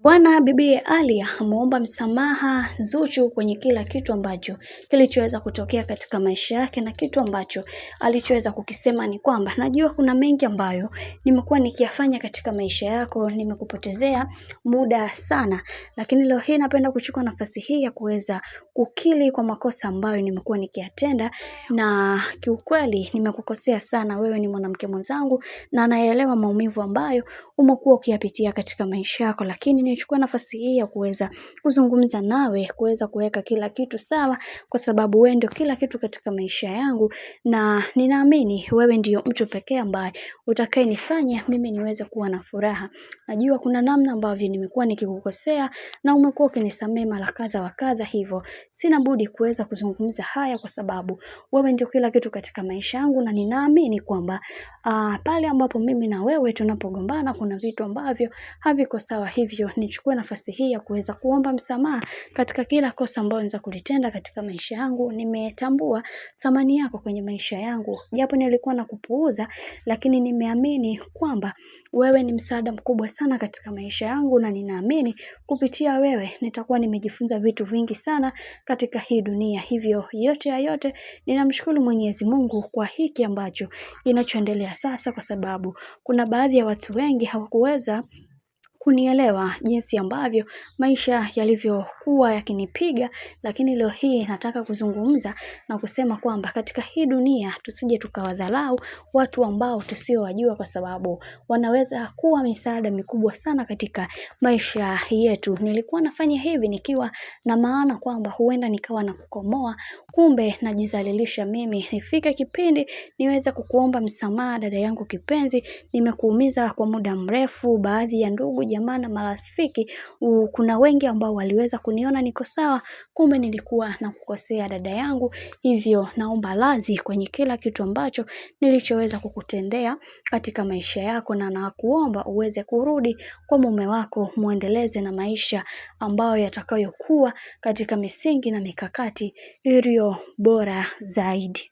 Bwana bibiye Ali ameomba msamaha Zuchu kwenye kila kitu ambacho kilichoweza kutokea katika maisha yake, na kitu ambacho alichoweza kukisema ni kwamba najua kuna mengi ambayo nimekuwa nikiyafanya katika maisha yako, nimekupotezea muda sana, lakini leo hii napenda kuchukua nafasi hii ya kuweza kukiri kwa makosa ambayo nimekuwa nikiyatenda, na kiukweli nimekukosea sana. Wewe ni mwanamke mwenzangu na naelewa maumivu ambayo umekuwa ukiyapitia katika maisha yako, lakini nichukue nafasi hii ya kuweza kuzungumza nawe, kuweza kuweka kila kitu sawa, kwa sababu wewe ndio kila kitu katika maisha yangu, na ninaamini wewe ndio mtu pekee ambaye utakayenifanya mimi niweze kuwa na furaha. Najua kuna namna ambavyo nimekuwa nikikukosea na umekuwa ukinisamehe mara kadha wa kadha, hivyo sina budi kuweza kuzungumza haya kwa sababu wewe ndio kila kitu katika maisha yangu, na ninaamini kwamba pale ambapo mimi na wewe tunapogombana kuna vitu ambavyo haviko sawa, hivyo nichukue nafasi hii ya kuweza kuomba msamaha katika kila kosa ambalo naweza kulitenda katika maisha yangu. Nimetambua thamani yako kwenye maisha yangu, japo nilikuwa nakupuuza, lakini nimeamini kwamba wewe ni msaada mkubwa sana katika maisha yangu, na ninaamini kupitia wewe nitakuwa nimejifunza vitu vingi sana katika hii dunia. Hivyo yote ya yote ninamshukuru Mwenyezi Mungu kwa hiki ambacho kinachoendelea sasa, kwa sababu kuna baadhi ya watu wengi hawakuweza kunielewa jinsi ambavyo maisha yalivyokuwa yakinipiga, lakini leo hii nataka kuzungumza na kusema kwamba katika hii dunia tusije tukawadharau watu ambao tusiowajua, kwa sababu wanaweza kuwa misaada mikubwa sana katika maisha yetu. Nilikuwa nafanya hivi nikiwa na maana kwamba huenda nikawa na kukomoa, kumbe najizalilisha mimi. Nifike kipindi niweze kukuomba msamaha dada yangu kipenzi, nimekuumiza kwa muda mrefu. Baadhi ya ndugu jamaa na marafiki, kuna wengi ambao waliweza kuniona niko sawa, kumbe nilikuwa nakukosea dada yangu. Hivyo naomba radhi kwenye kila kitu ambacho nilichoweza kukutendea katika maisha yako, na nakuomba uweze kurudi kwa mume wako, muendeleze na maisha ambayo yatakayokuwa katika misingi na mikakati iliyo bora zaidi.